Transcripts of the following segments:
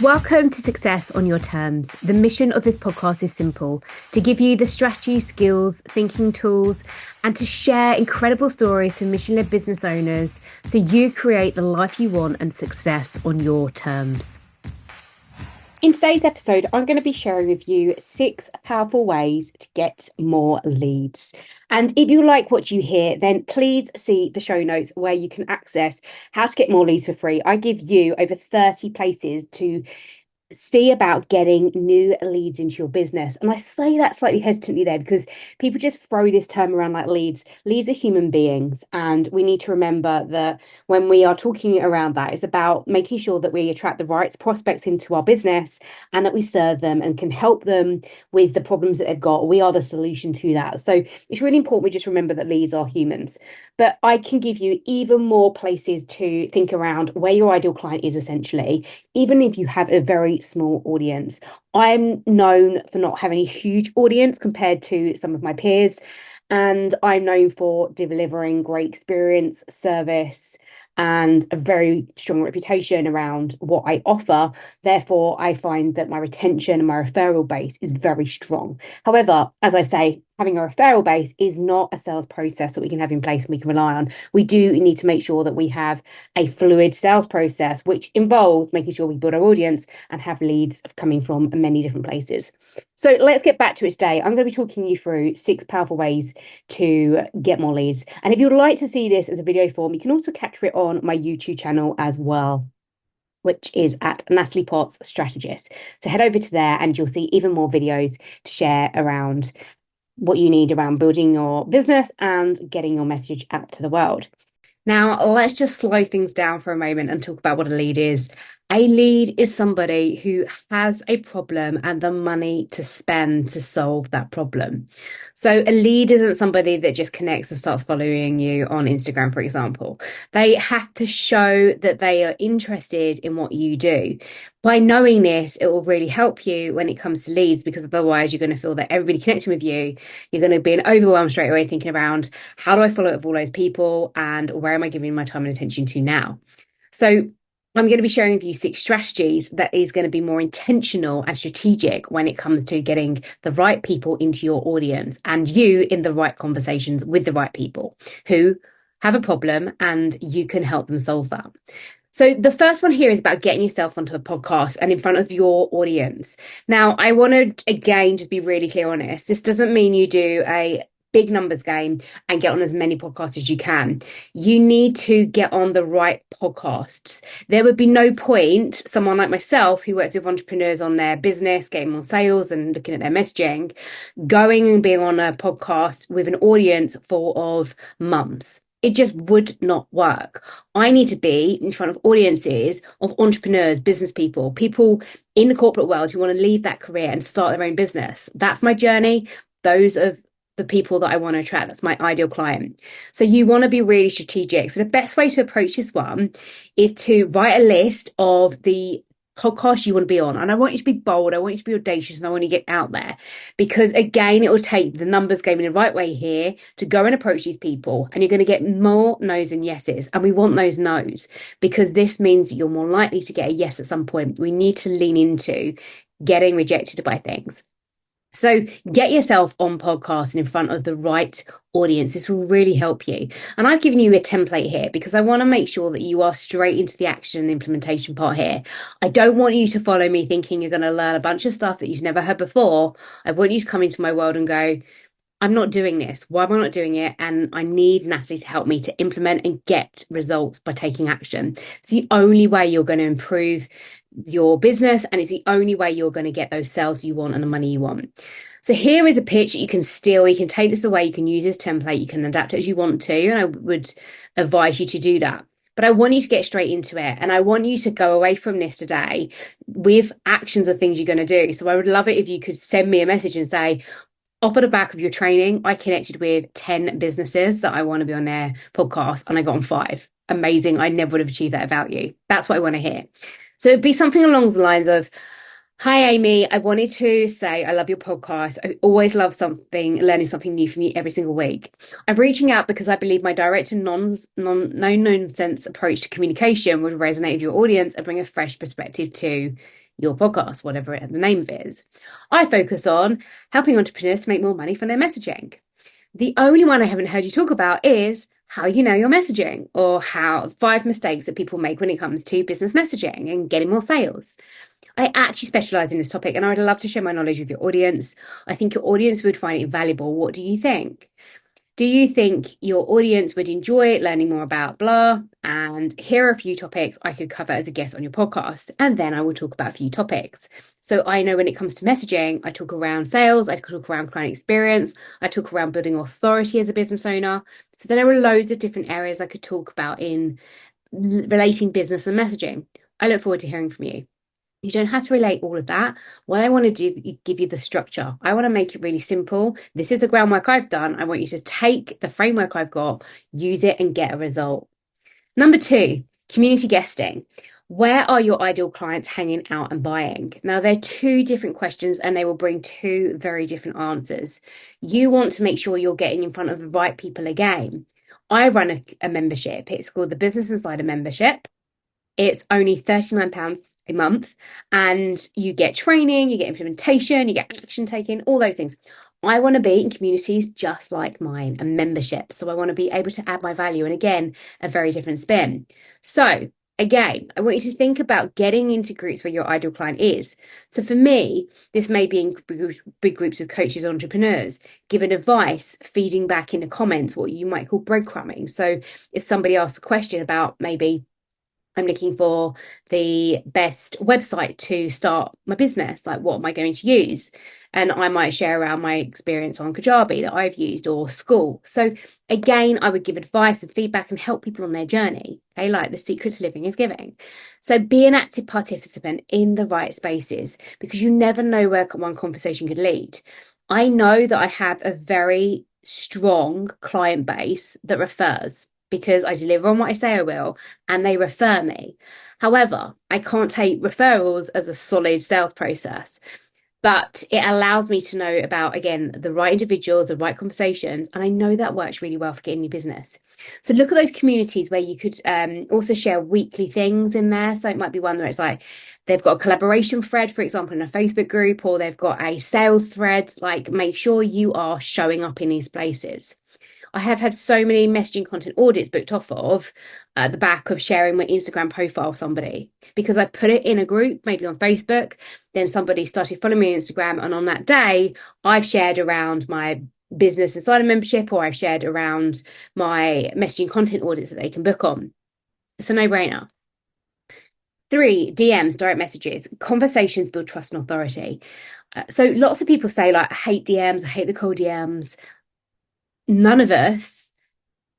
Welcome to Success on Your Terms. The mission of this podcast is simple: to give you the strategy, skills, thinking tools, and to share incredible stories from mission led business owners so you create the life you want and success on your terms. In today's episode, I'm going to be sharing with you 6 powerful ways to get more leads. And if you like what you hear, then please see the show notes where you can access how to get more leads for free. I give you over 30 places to see about getting new leads into your business. And I say that slightly hesitantly there because people just throw this term around like leads. Leads are human beings. And we need to remember that when we are talking around that, it's about making sure that we attract the right prospects into our business and that we serve them and can help them with the problems that they've got. We are the solution to that. So it's really important we just remember that leads are humans. But I can give you even more places to think around where your ideal client is essentially, even if you have a very small audience. I'm known for not having a huge audience compared to some of my peers, and I'm known for delivering great experience, service, and a very strong reputation around what I offer. Therefore, I find that my retention and my referral base is very strong. However, as I say, having a referral base is not a sales process that we can have in place and we can rely on. We do need to make sure that we have a fluid sales process, which involves making sure we build our audience and have leads coming from many different places. So let's get back to it today. I'm going to be talking you through 6 powerful ways to get more leads. And if you'd like to see this as a video form, you can also capture it on my YouTube channel as well, which is at Natalie Potts Strategist. So head over to there and you'll see even more videos to share around what you need around building your business and getting your message out to the world. Now, let's just slow things down for a moment and talk about what a lead is. A lead is somebody who has a problem and the money to spend to solve that problem. So a lead isn't somebody that just connects and starts following you on Instagram, for example. They have to show that they are interested in what you do. By knowing this, it will really help you when it comes to leads, because otherwise you're going to feel that everybody connecting with you, you're going to be overwhelmed straight away thinking around, how do I follow up with all those people and where am I giving my time and attention to now? So I'm going to be sharing with you 6 strategies that is going to be more intentional and strategic when it comes to getting the right people into your audience and you in the right conversations with the right people who have a problem and you can help them solve that. So the first one here is about getting yourself onto a podcast and in front of your audience. Now, I want to, again, just be really clear on this. This doesn't mean you do a big numbers game and get on as many podcasts as you can. You need to get on the right podcasts. There would be no point, someone like myself who works with entrepreneurs on their business, getting more sales and looking at their messaging, going and being on a podcast with an audience full of mums. It just would not work. I need to be in front of audiences of entrepreneurs, business people, people in the corporate world who want to leave that career and start their own business. That's my journey. Those are the people that I want to attract. That's my ideal client. So you want to be really strategic. So the best way to approach this one is to write a list of the podcast you want to be on. And I want you to be bold. I want you to be audacious and I want you to get out there, because again, it will take the numbers game in the right way here to go and approach these people, and you're going to get more no's and yeses. And we want those no's because this means you're more likely to get a yes at some point. We need to lean into getting rejected by things. So get yourself on podcasts and in front of the right audience. This will really help you. And I've given you a template here because I want to make sure that you are straight into the action and implementation part here. I don't want you to follow me thinking you're going to learn a bunch of stuff that you've never heard before. I want you to come into my world and go, I'm not doing this. Why am I not doing it? And I need Natalie to help me to implement and get results by taking action. It's the only way you're going to improve your business, and it's the only way you're going to get those sales you want and the money you want. So here is a pitch that you can steal. You can take this away. You can use this template. You can adapt it as you want to. And I would advise you to do that. But I want you to get straight into it. And I want you to go away from this today with actions of things you're going to do. So I would love it if you could send me a message and say, off of the back of your training, I connected with 10 businesses that I want to be on their podcast and I got on 5. Amazing. I never would have achieved that without you. That's what I want to hear. So it'd be something along the lines of, hi, Amy, I wanted to say I love your podcast. I always love learning something new from you every single week. I'm reaching out because I believe my direct and no nonsense approach to communication would resonate with your audience and bring a fresh perspective to your podcast, whatever the name of it is. I focus on helping entrepreneurs to make more money from their messaging. The only one I haven't heard you talk about is how you know your messaging, or how 5 mistakes that people make when it comes to business messaging and getting more sales. I actually specialize in this topic and I would love to share my knowledge with your audience. I think your audience would find it valuable. What do you think? Do you think your audience would enjoy learning more about blah? And here are a few topics I could cover as a guest on your podcast. And then I will talk about a few topics. So I know when it comes to messaging, I talk around sales, I talk around client experience, I talk around building authority as a business owner. So there are loads of different areas I could talk about in relating business and messaging. I look forward to hearing from you. You don't have to relate all of that. What I want to do is give you the structure. I want to make it really simple. This is the groundwork I've done. I want you to take the framework I've got, use it, and get a result. Number 2, community guesting. Where are your ideal clients hanging out and buying? Now, they're 2 different questions and they will bring 2 very different answers. You want to make sure you're getting in front of the right people again. I run a membership. It's called the Business Insider Membership. It's only £39 a month and you get training, you get implementation, you get action taking, all those things. I want to be in communities just like mine and memberships. So I want to be able to add my value. And again, a very different spin. So again, I want you to think about getting into groups where your ideal client is. So for me, this may be in big groups of coaches, entrepreneurs, giving advice, feeding back in the comments, what you might call breadcrumbing. So if somebody asks a question about maybe I'm looking for the best website to start my business, like what am I going to use? And I might share around my experience on Kajabi that I've used, or school. So again, I would give advice and feedback and help people on their journey. Okay, like the secret to living is giving. So be an active participant in the right spaces, because you never know where one conversation could lead. I know that I have a very strong client base that refers, because I deliver on what I say I will and they refer me. However, I can't take referrals as a solid sales process, but it allows me to know about, again, the right individuals, the right conversations. And I know that works really well for getting your business. So look at those communities where you could also share weekly things in there. So it might be one where it's like, they've got a collaboration thread, for example, in a Facebook group, or they've got a sales thread. Like, make sure you are showing up in these places. I have had so many messaging content audits booked off of the back of sharing my Instagram profile with somebody, because I put it in a group, maybe on Facebook, then somebody started following me on Instagram, and on that day, I've shared around my Business Insider membership, or I've shared around my messaging content audits that they can book on. It's a no-brainer. 3, DMs, direct messages. Conversations build trust and authority. So lots of people say, like, I hate DMs, I hate the cold DMs. None of us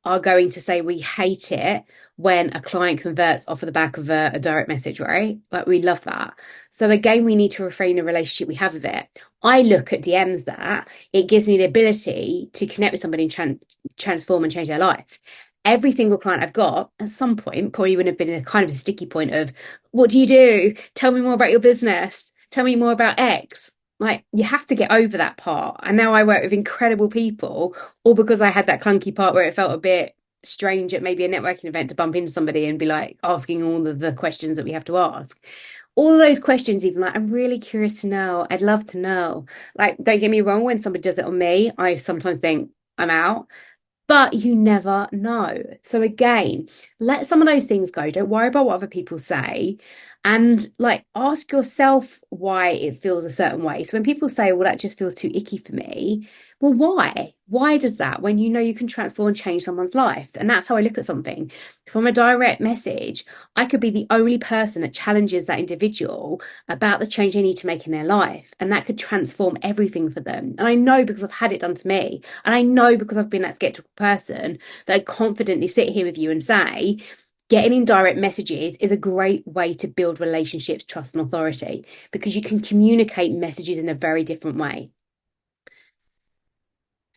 are going to say we hate it when a client converts off of the back of a direct message, right? Like, we love that. So again, we need to refrain the relationship we have with it. I look at DMs that it gives me the ability to connect with somebody and transform and change their life. Every single client I've got at some point probably would have been a kind of a sticky point of, what do you do? Tell me more about your business. Tell me more about X. Like, you have to get over that part. And now I work with incredible people, all because I had that clunky part where it felt a bit strange at maybe a networking event to bump into somebody and be like asking all of the questions that we have to ask. All of those questions, even like, I'm really curious to know. I'd love to know. Like, don't get me wrong, when somebody does it on me, I sometimes think I'm out. But you never know. So again, let some of those things go. Don't worry about what other people say. And like, ask yourself why it feels a certain way. So when people say, well, that just feels too icky for me. Well, why? Why does that, when you know you can transform and change someone's life? And that's how I look at something. From a direct message, I could be the only person that challenges that individual about the change they need to make in their life. And that could transform everything for them. And I know, because I've had it done to me. And I know, because I've been that skeptical person, that I confidently sit here with you and say, getting in direct messages is a great way to build relationships, trust, and authority, because you can communicate messages in a very different way.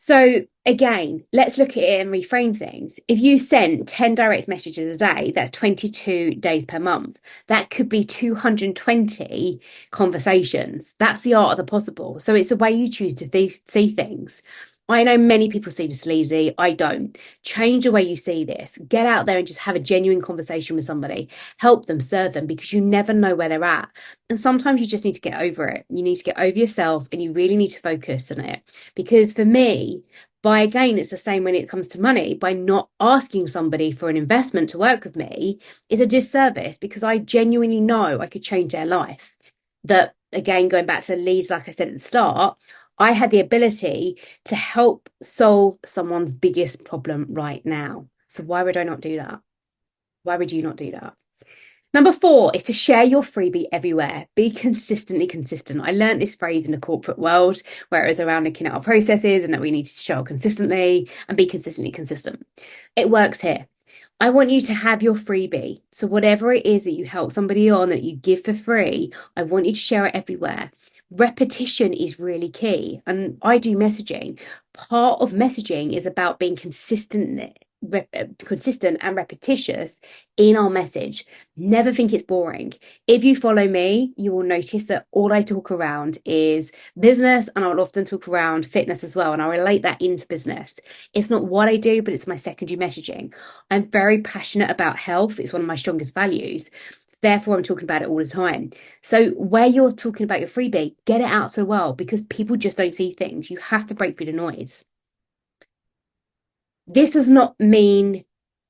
So again, let's look at it and reframe things. If you sent 10 direct messages a day, that's 22 days per month. That could be 220 conversations. That's the art of the possible. So it's the way you choose to see things. I know many people see this sleazy. I don't. Change the way you see this. Get out there and just have a genuine conversation with somebody. Help them, serve them, because you never know where they're at. And sometimes you just need to get over it. You need to get over yourself and you really need to focus on it. Because for me, by again, it's the same when it comes to money. By not asking somebody for an investment to work with me is a disservice because I genuinely know I could change their life. That again, going back to leads, like I said at the start, I had the ability to help solve someone's biggest problem right now. So why would I not do that? Why would you not do that? Number 4 is to share your freebie everywhere. Be consistently consistent. I learned this phrase in the corporate world where it was around looking at our processes and that we need to show consistently and be consistently consistent. It works here. I want you to have your freebie. So whatever it is that you help somebody on that you give for free, I want you to share it everywhere. Repetition is really key. And I do messaging. Part of messaging is about being consistent and repetitious in our message. Never think it's boring. If you follow me, you will notice that all I talk around is business, and I will often talk around fitness as well, and I relate that into business. It's not what I do, but it's my secondary messaging. I'm very passionate about health. It's one of my strongest values. Therefore, I'm talking about it all the time. So where you're talking about your freebie, get it out so well because people just don't see things. You have to break through the noise. This does not mean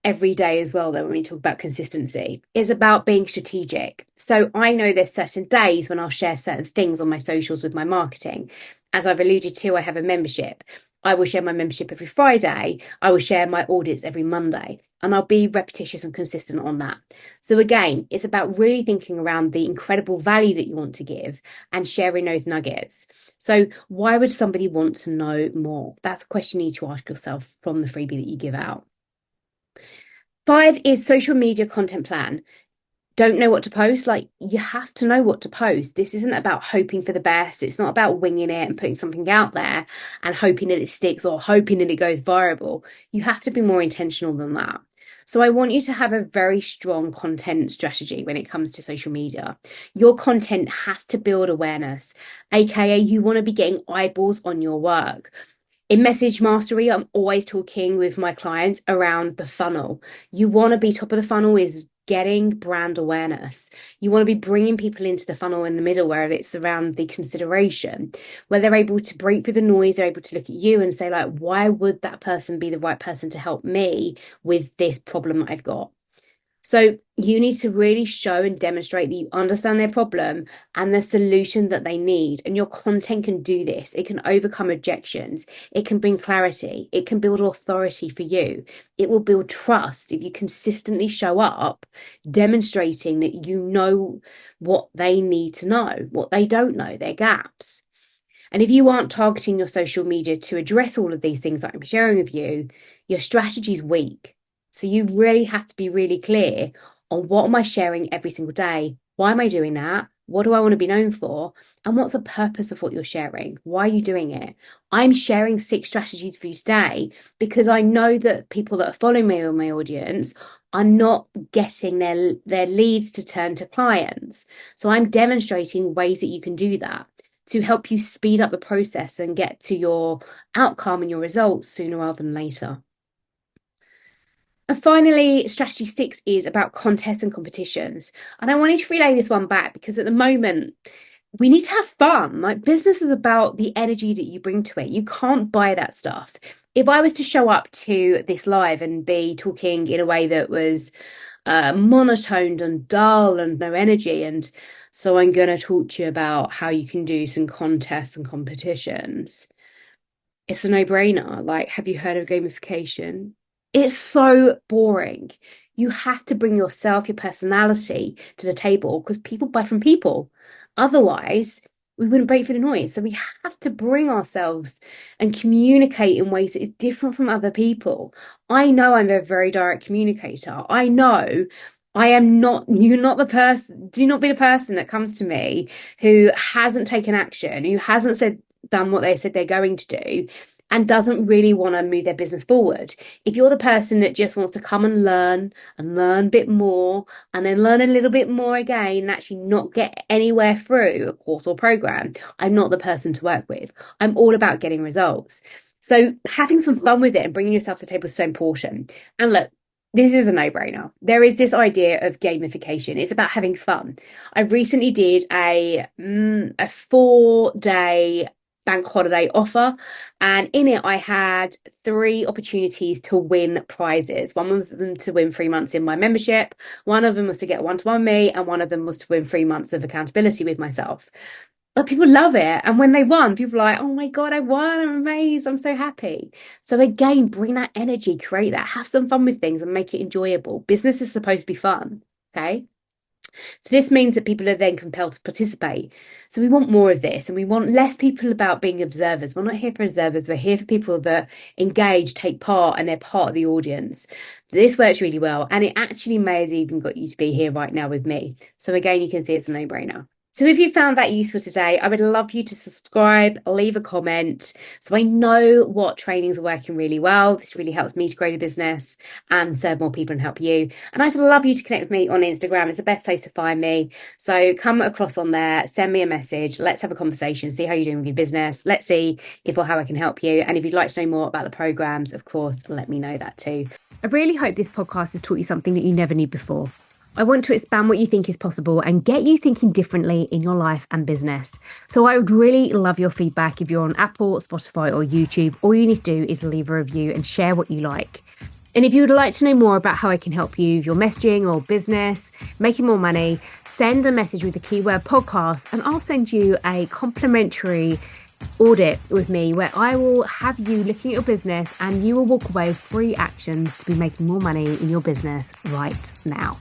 every day as well, though, when we talk about consistency. It's about being strategic. So I know there's certain days when I'll share certain things on my socials with my marketing. As I've alluded to, I have a membership. I will share my membership every Friday. I will share my audits every Monday. And I'll be repetitious and consistent on that. So again, it's about really thinking around the incredible value that you want to give and sharing those nuggets. So why would somebody want to know more? That's a question you need to ask yourself from the freebie that you give out. 5 is social media content plan. Don't know what to post, like you have to know what to post. This isn't about hoping for the best. It's not about winging it and putting something out there and hoping that it sticks or hoping that it goes viral. You have to be more intentional than that. So I want you to have a very strong content strategy when it comes to social media. Your content has to build awareness, aka you want to be getting eyeballs on your work. In message mastery, I'm always talking with my clients around the funnel. You want to be top of the funnel is getting brand awareness. You want to be bringing people into the funnel in the middle where it's around the consideration, where they're able to break through the noise, they're able to look at you and say, like, why would that person be the right person to help me with this problem that I've got? So you need to really show and demonstrate that you understand their problem and the solution that they need. And your content can do this. It can overcome objections. It can bring clarity. It can build authority for you. It will build trust if you consistently show up, demonstrating that you know what they need to know, what they don't know, their gaps. And if you aren't targeting your social media to address all of these things that I'm sharing with you, your strategy is weak. So you really have to be really clear on what am I sharing every single day? Why am I doing that? What do I want to be known for? And what's the purpose of what you're sharing? Why are you doing it? I'm sharing 6 strategies for you today because I know that people that are following me or my audience are not getting their leads to turn to clients. So I'm demonstrating ways that you can do that to help you speed up the process and get to your outcome and your results sooner rather than later. And finally, strategy 6 is about contests and competitions. And I wanted to relay this one back because at the moment, we need to have fun. Like business is about the energy that you bring to it. You can't buy that stuff. If I was to show up to this live and be talking in a way that was monotoned and dull and no energy, and so I'm going to talk to you about how you can do some contests and competitions. It's a no-brainer. Like, have you heard of gamification? It's so boring. You have to bring yourself, your personality to the table because people buy from people. Otherwise, we wouldn't break through the noise. So we have to bring ourselves and communicate in ways that is different from other people. I know I'm a very direct communicator. I know I am not, you're not the person, do not be the person that comes to me who hasn't taken action, who hasn't done what they said they're going to do and doesn't really want to move their business forward. If you're the person that just wants to come and learn a bit more and then learn a little bit more again and actually not get anywhere through a course or program, I'm not the person to work with. I'm all about getting results. So having some fun with it and bringing yourself to the table is so important. And look, this is a no-brainer. There is this idea of gamification. It's about having fun. I recently did a 4-day bank holiday offer, and in it I had 3 opportunities to win prizes. One was them to win 3 months in my membership, one of them was to get a one-to-one me, and one of them was to win 3 months of accountability with myself. But people love it. And when they won, people are like, oh my God, I won. I'm amazed. I'm so happy. So again, bring that energy, create that, have some fun with things and make it enjoyable. Business is supposed to be fun. Okay. So this means that people are then compelled to participate. So we want more of this and we want less people about being observers. We're not here for observers. We're here for people that engage, take part, and they're part of the audience. This works really well. And it actually may have even got you to be here right now with me. So again, you can see it's a no-brainer. So if you found that useful today, I would love you to subscribe, leave a comment so I know what trainings are working really well. This really helps me to grow the business and serve more people and help you. And I'd love you to connect with me on Instagram. It's the best place to find me. So come across on there, send me a message. Let's have a conversation, see how you're doing with your business. Let's see if or how I can help you. And if you'd like to know more about the programs, of course, let me know that too. I really hope this podcast has taught you something that you never knew before. I want to expand what you think is possible and get you thinking differently in your life and business. So I would really love your feedback. If you're on Apple, Spotify or YouTube, all you need to do is leave a review and share what you like. And if you would like to know more about how I can help you with your messaging or business, making more money, send a message with the keyword podcast and I'll send you a complimentary audit with me where I will have you looking at your business and you will walk away with free actions to be making more money in your business right now.